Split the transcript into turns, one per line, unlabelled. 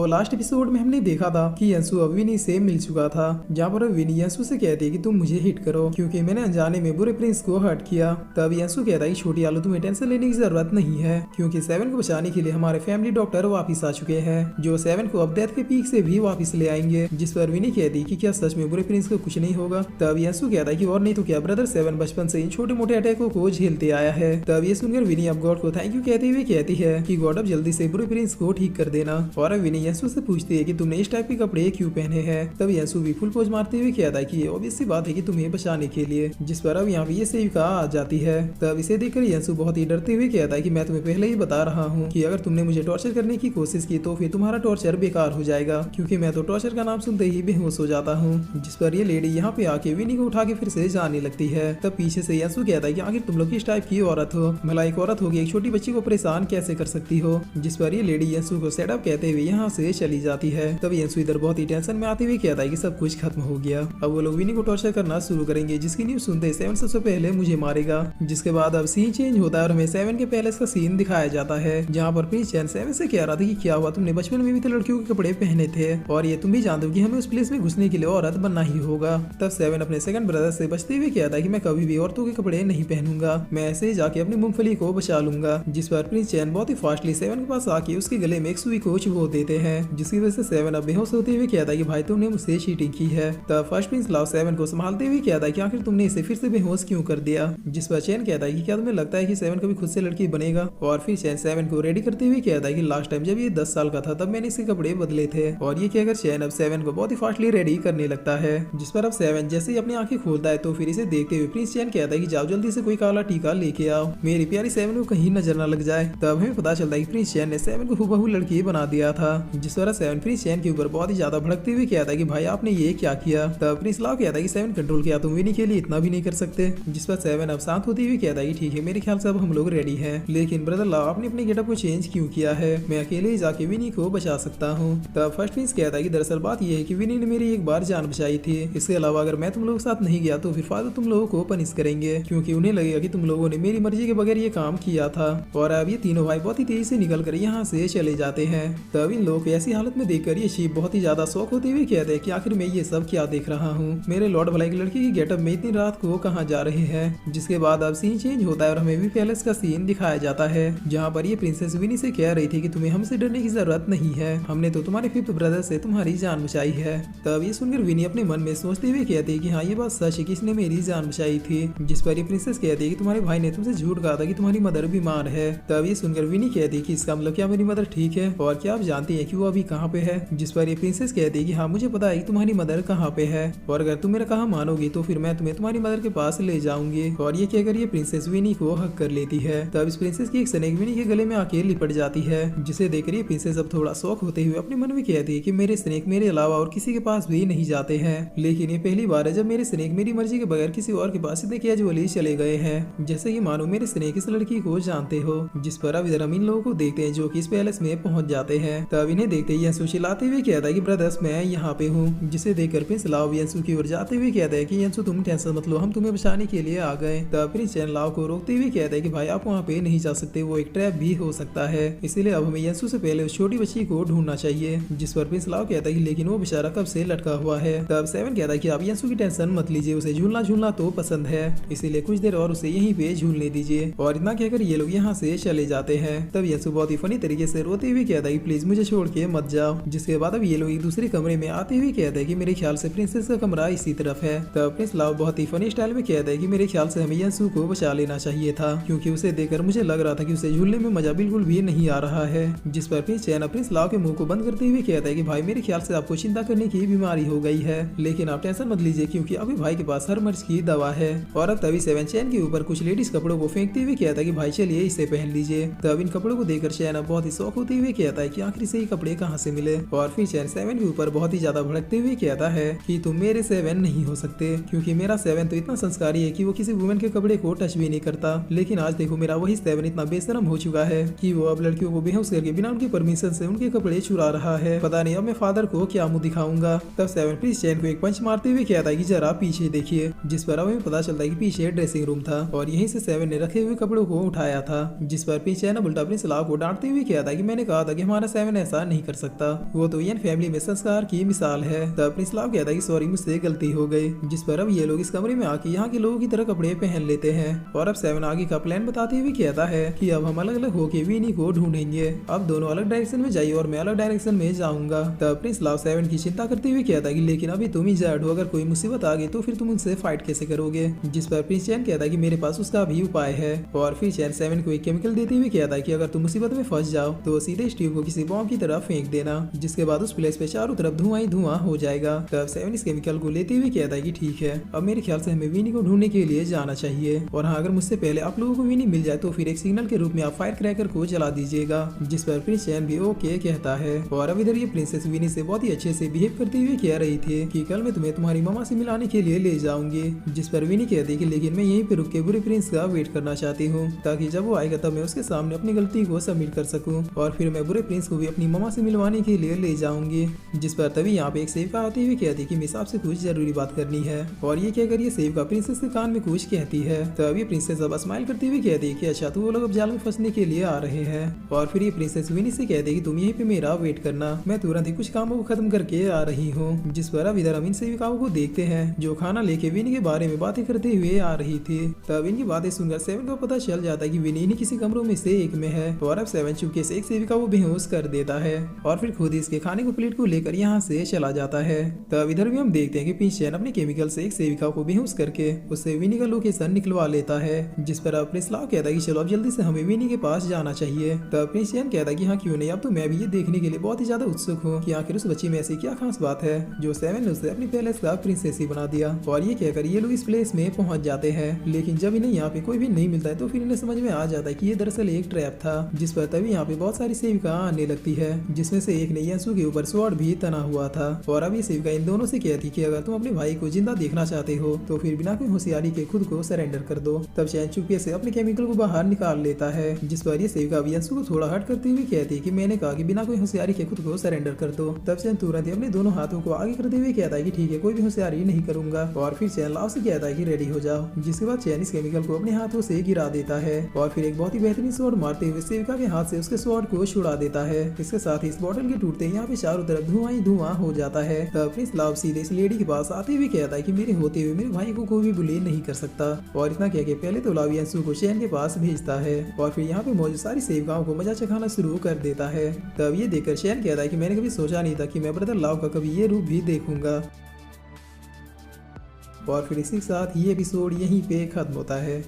Last episode में हमने देखा था कि यंसु अब विनी से मिल चुका था, जहाँ पर विनी यंसु से कहती है कि तुम मुझे हिट करो क्योंकि मैंने अनजाने में बुरे प्रिंस को हर्ट किया। तब यंसु कहता है कि छोटी आलू तुम्हें टेंशन लेने की जरूरत नहीं है क्योंकि सेवन को बचाने के लिए हमारे फैमिली डॉक्टर वापिस आ चुके हैं जो सेवन को अब डेथ के पीक से भी वापिस ले आएंगे। जिस पर विनी कहती है कि क्या सच में बुरे प्रिंस को कुछ नहीं होगा। तब यंसु कहता है कि और नहीं तो क्या, ब्रदर सेवन बचपन से इन छोटे मोटे अटैकों को झेलते आया है। तब ये सुनकर विनी अब गॉड को थैंक यू कहते हुए कहती है कि गॉड अब जल्दी से बुरे प्रिंस को ठीक कर देना। और अब विनी यंसु से पूछती है कि तुमने इस टाइप के कपड़े क्यों पहने हैं। तब यंसु भी फुल पोज मारते हुए कहता है कि ये ऑब्वियस सी बात है कि तुम्हें बचाने के लिए। जिस पर अब यहाँ पे ये सेविका आ जाती है। तब इसे देखकर यंसु बहुत ही डरते हुए कहता है कि मैं तुम्हें पहले ही बता रहा हूँ कि अगर तुमने मुझे टॉर्चर करने की कोशिश की तो फिर तुम्हारा टॉर्चर बेकार हो जाएगा क्योंकि मैं तो टॉर्चर का नाम सुनते ही बेहोश हो जाता हूँ। जिस पर ये लेडी यहाँ पे आके विनी को उठा के फिर से जाने लगती है। तब पीछे से यंसु कहता है कि आखिर तुम लोग किस टाइप की औरत हो, भला एक औरत होगी एक छोटी बच्ची को परेशान कैसे कर सकती हो। जिस पर ये लेडी यंसु को सेटअप कहते हुए यहाँ से चली जाती है। तब यंसु इधर बहुत ही टेंशन में आते हुए कहता है कि सब कुछ खत्म हो गया, अब वो लोग विनी को टॉर्चर करना शुरू करेंगे जिसकी न्यूज सुनते सेवन सबसे पहले मुझे मारेगा। जिसके बाद अब सीन चेंज होता है और हमें सेवन के पैलेस का सीन दिखाया जाता है जहाँ पर प्रिंस चैन सेवन से कह रहा था कि क्या हुआ, तुमने बचपन में भी तो लड़कियों के कपड़े पहने थे और ये तुम भी जानते हो कि हमें उस प्लेस में घुसने के लिए औरत बनना ही होगा। तब सेवन अपने सेकंड ब्रदर से बचते हुए कहता है कि मैं कभी भी औरतों के कपड़े नहीं पहनूंगा, मैं ऐसे ही जाके अपनी मूंगफली को बचा लूंगा। जिस पर प्रिंस चैन बहुत ही फास्टली सेवन के पास आके उसके गले में एक सुई को चुभो देते हैं जिसकी वजह से सेवन अब बेहोश होते हुए कहता है कि भाई तुमने मुझसे चीटिंग की है। तब फर्स्ट प्रिंस लाव सेवन को संभालते हुए कहता है कि आखिर तुमने इसे फिर से बेहोश क्यों कर दिया। जिस पर चैन कहता है कि क्या तुम्हें लगता है कि सेवन कभी खुद से लड़की बनेगा। और फिर चैन सेवन को रेडी करते हुए कहता है कि लास्ट टाइम जब ये 10 साल का था तब मैंने इसके कपड़े बदले थे। और ये कहकर चैन अब सेवन को बहुत ही फास्टली रेडी करने लगता है। जिस पर अब सेवन जैसे ही अपनी आंखें खोलता है तो फिर इसे देखते हुए प्रिंस चैन कहता है कि जाओ जल्दी से कोई काला टीका लेके आओ, मेरी प्यारी सेवन को कहीं नजर न लग जाए। तब हमें पता चलता है कि प्रिंस चैन ने सेवन को हुबहू लड़की बना दिया था। जिस पर सेवन प्रिंस चैन के ऊपर बहुत ही ज्यादा भड़कते हुए कहता है कि भाई आपने ये क्या किया। तब प्रिंस लाव कहता है कि सेवन कंट्रोल किया, तुम विनी के लिए इतना भी नहीं कर सकते। जिस पर सेवन अब शांत होते हुए कहता है कि ठीक है मेरे ख्याल से अब हम लोग रेडी हैं, लेकिन ब्रदर लाव आपने अपने गेटअप को चेंज क्यों किया है, मैं अकेले ही जाके विनी को बचा सकता हूँ। तब फर्स्ट प्रिंस कहता है कि दरअसल बात यह है कि विनी ने मेरी एक बार जान बचाई थी, इसके अलावा अगर मैं तुम लोगों के साथ नहीं गया तो फिर फादर तुम लोगों को पनिश करेंगे क्योंकि उन्हें लगेगा कि तुम लोगों ने मेरी मर्जी के बगैर ये काम किया था। और अब ये तीनों भाई बहुत ही तेजी से निकल कर यहाँ से चले जाते हैं। तब इन लोगों को ऐसी हालत में देखकर ये शीप बहुत ही ज्यादा शौक होते हुए कहते हैं कि आखिर मैं ये सब क्या देख रहा हूँ, मेरे लॉर्ड भलाई की लड़की की गेटअप में इतनी रात को कहाँ जा रहे हैं। जिसके बाद अब सीन चेंज होता है और हमें भी पैलेस का सीन दिखाया जाता है जहाँ पर ये प्रिंसेस विनी से कह रही थी कि तुम्हें हमसे डरने की जरूरत नहीं है, हमने तो तुम्हारे फिफ्थ ब्रदर से तुम्हारी जान बचाई है। तब ये सुनकर विनी अपने मन में सोचते हुए कहती है कि हाँ ये बात सच है कि इसने मेरी जान बचाई थी। जिस पर ये प्रिंसेस कहती है कि तुम्हारे भाई ने तुमसे झूठ कहा था कि तुम्हारी मदर बीमार है। तब ये सुनकर विनी कहती है कि इसका मतलब क्या मेरी मदर ठीक है और क्या आप जानती है कि वो अभी कहाँ पे है। जिस पर ये प्रिंसेस कहती है कि हाँ मुझे पता है कि तुम्हारी मदर कहाँ पे है और अगर तुम मेरा कहा मानोगी तो फिर मैं तुम्हें तुम्हारी मदर के पास ले जाऊंगी। और ये कहकर ये प्रिंसेस विनी को हक कर लेती है। तब इस प्रिंसेस की एक स्नेक विनी के गले में आके लिपट जाती है जिसे देखकर ये प्रिंसेस अब थोड़ा शौक होते हुए अपने मन में कहती है कि मेरे स्नेक मेरे अलावा और किसी के पास भी नहीं जाते हैं, लेकिन ये पहली बार है जब मेरे स्नेक मेरी मर्जी के बगैर किसी और के पास इतने कैजुअली चले गए हैं, जैसे कि मानो मेरे स्नेक इस लड़की को जानते हो। जिस पर अब इधर हम इन लोगों को देखते हैं जो कि इस पैलेस में पहुंच जाते हैं। तब इन्हें देखते ही यंसु चिल्लाते हुए कहता है कि ब्रदर्स मैं यहाँ पे हूँ। जिसे देखकर प्रिंस लाव यंसु की ओर जाते हुए कहता है कि यंसु तुम टेंशन मत लो, हम तुम्हें बचाने के लिए आ गए। तब प्रिंस चैन लाव को रोकते हुए कहता है कि भाई आप वहाँ पे नहीं जा सकते, वो एक ट्रैप भी हो सकता है, इसीलिए अब हमें यंसु से पहले उस छोटी बच्ची को ढूंढना चाहिए। जिस पर प्रिंस लाव कहता है कि लेकिन वो बेचारा कब से लटका हुआ है। तब सेवन कहता है कि आप यंसु की टेंशन मत लीजिए, उसे झूलना झूलना तो पसंद है, इसीलिए कुछ देर और उसे यहीं पे झूलने दीजिए। और इतना कहकर ये लोग यहाँ से चले जाते हैं। तब यंसु बहुत ही फनी तरीके से रोते हुए कहता है कि प्लीज मुझे छोड़ के मत जाओ। जिसके बाद अब ये लोग एक दूसरे कमरे में आते हुए कहते हैं कि मेरे ख्याल से प्रिंसेस का कमरा इसी तरफ है। तब प्रिंस लाव बहुत ही फनी स्टाइल में कहता है कि मेरे ख्याल से हमें यंसु को बचा लेना चाहिए था क्योंकि उसे देखकर मुझे लग रहा था कि उसे झूलने में मजा बिल्कुल भी नहीं आ रहा है। जिस पर प्रिंस चैन प्रिंस लाव के मुंह को बंद करते हुए कहता है कि भाई मेरे ख्याल से आपको चिंता करने की बीमारी हो गई है, लेकिन आप टेंशन मत लीजिए क्योंकि अभी भाई के पास हर मर्ज की दवा है। और अब तभी सेवन चैन के ऊपर कुछ लेडीज कपड़ों को फेंकते हुए कहता है कि भाई चलिए इसे पहन लीजिए। तब इन कपड़ों को देखकर चैन बहुत ही शौक होते हुए कहता है कि आखिर से ये कपड़े कहाँ से मिले। और फिर चैन सेवन के ऊपर बहुत ही ज्यादा भड़कते हुए कहता है कि तुम मेरे सेवन नहीं हो सकते क्योंकि मेरा सेवन तो इतना संस्कारी है कि वो किसी वुमेन के कपड़े को टच भी नहीं करता, लेकिन आज देखो मेरा वही सेवन इतना बेशरम हो चुका है कि वो अब लड़कियों को बेहोश करके बिना उनकी परमिशन से उनके कपड़े चुरा रहा है। पता नहीं अब मैं फादर को क्या मुंह दिखाऊंगा। तब सेवन प्रिंस चैन को एक पंच मारते हुए कहता है कि जरा पीछे देखिए। जिस पर हमें पता चलता है कि पीछे ड्रेसिंग रूम था और यहीं से सेवन ने रखे हुए कपड़ों को उठाया था। जिस पर प्रिंस चैन उल्टा प्रिंस लाव को डांटते हुए कहता है कि मैंने कहा था कि हमारा सेवन ऐसा नहीं नहीं कर सकता। वो तो यन फैमिली में संस्कार की मिसाल है। तब प्रिंस लाव कहता है कि सॉरी मुझसे गलती हो गई, जिस पर अब ये लोग इस कमरे में आके यहाँ के लोगों की तरह कपड़े पहन लेते हैं। और अब 7 आगे का प्लान बताते हुए कहता है कि अब हम अलग अलग होके विनी को ढूंढेंगे। अब दोनों अलग डायरेक्शन में जाइए और मैं अलग डायरेक्शन में जाऊंगा। तब प्रिंस लाव 7 की चिंता करते हुए कहता है कि लेकिन अभी तुम ही जड़ हो, अगर कोई मुसीबत आ गई तो फिर तुम उनसे फाइट कैसे करोगे। जिस पर प्रिंस चैन कहता है कि मेरे पास उसका भी उपाय है। और फिर चैन 7 को एक केमिकल देते हुए कहता है कि अगर तुम मुसीबत में फंस जाओ तो सीधे स्टीव को किसी बॉम्ब की तरफ फेंक देना, जिसके बाद उस प्लेस पे चारों तरफ धुआं ही धुआं हो जाएगा। तब 7 इस केमिकल को लेते हुए कहता है कि ठीक है, अब मेरे ख्याल से हमें विनी को ढूंढने के लिए जाना चाहिए। और हाँ, अगर मुझसे पहले आप लोगों को विनी मिल जाए तो फिर एक सिग्नल के रूप में आप फायर क्रैकर को जला दीजिएगा। जिस पर प्रिंस चैन भी ओके कहता है। और अब इधर ये प्रिंसेस विनी से बहुत ही अच्छे से बिहेव करते हुए कह रही थी कि कल मैं तुम्हें तुम्हारी मामा से मिलाने के लिए ले जाऊंगी। जिस पर विनी कहती है कि लेकिन मैं यहीं पे रुक के बुरे प्रिंस का वेट करना चाहती हूँ, ताकि जब वो आएगा तब मैं उसके सामने अपनी गलती को सबमिट कर सकूं और फिर मैं बुरे प्रिंस को भी अपनी मामा से मिलवाने के लिए ले जाऊंगी। जिस पर तभी यहाँ पे एक सेविका आती हुई कहती है कि मिस आपसे कुछ जरूरी बात करनी है। और ये कहकर ये सेविका प्रिंसेस के कान में कुछ कहती है। तब ये प्रिंसेस अब स्माइल करती हुई कहती है कि अच्छा, तो वो लोग अब जाल में फंसने के लिए आ रहे हैं। और फिर ये प्रिंसेस विनी से कहती है कि तुम यहीं पे मेरा वेट करना, मैं तुरंत ही कुछ कामों को खत्म करके आ रही हूँ। जिस पर अब इधर हम इन सेविकाओं को देखते हैं जो खाना लेके विनी के बारे में बातें करते हुए आ रही थी। तब इनकी बातें सुनकर 7 को पता चल जाता है कि विनी इन्हीं किसी कमरों में से एक में है। और अब 7 चुपके से एक सेविका को बेहोश कर देता है और फिर खुद इसके खाने को प्लेट को लेकर यहाँ से चला जाता है। तब इधर भी हम देखते हैं कि प्रिंस चैन अपने केमिकल से एक सेविका को बेहोश करके उससे विनी का लोकेशन निकलवा लेता है। जिस पर अब प्रिंस लाव कहता है कि चलो अब जल्दी से हमें विनी के पास जाना चाहिए। तब प्रिंस चैन कहता है कि हाँ क्यों नहीं, अब तो मैं भी ये देखने के लिए बहुत ही ज्यादा उत्सुक हूँ कि आखिर उस बच्ची में ऐसी क्या खास बात है जो 7 ने उसे अपनी पैलेस का प्रिंसेस ही बना दिया। और ये कहकर ये लोग इस प्लेस में पहुंच जाते हैं, लेकिन जब इन्हें यहाँ पे कोई भी नहीं मिलता है तो फिर इन्हें समझ में आ जाता है कि ये दरअसल एक ट्रैप था। जिस पर तभी यहाँ पे बहुत सारी सेविका आने लगती है, जिसमें से एक ने यंसू के ऊपर स्वॉर्ड भी तना हुआ था। और अब ये सेविका इन दोनों से कहती कि अगर तुम अपने भाई को जिंदा देखना चाहते हो तो फिर बिना कोई होशियारी के खुद को सरेंडर कर दो। तब चैन चुपके से अपने केमिकल को बाहर निकाल लेता है। जिस पर ये सेविका यंसू को थोड़ा हट करते हुए कहती है कि मैंने कहा कि बिना कोई होशियारी के खुद को सरेंडर कर दो। तब चैन तुरंत ही अपने दोनों हाथों को आगे करते हुए कहता है कि ठीक है, कोई भी होशियारी नहीं करूंगा। और फिर चैन लाव से कहता है कि रेडी हो जाओ। जिसके बाद चैन इस केमिकल को अपने हाथों से गिरा देता है और फिर एक बहुत ही बेहतरीन स्वॉर्ड मारते हुए सेविका के हाथ से उसके स्वॉर्ड को छुड़ा देता है। इसके साथ ही इस बॉटल के टूटते यहाँ पे चारों तरफ धुआं ही धुआं हो जाता है। तब प्रिंस लाव सीधे इस लेडी के पास आते हुए कहता है कि मेरे होते हुए मेरे भाई को कोई भी बुले नहीं कर सकता। और इतना कह के पहले तो लाव यंसू को चैन के पास भेजता है और फिर यहाँ पे मौजूद सारी सेविकाओं को मजा चखाना शुरू कर देता है। तब ये देखकर चैन कहता है कि मैंने कभी सोचा नहीं था कि मैं ब्रदर लाव का कभी ये रूप भी देखूंगा। और फिर इसी के साथ ये एपिसोड यहीं पे खत्म होता है।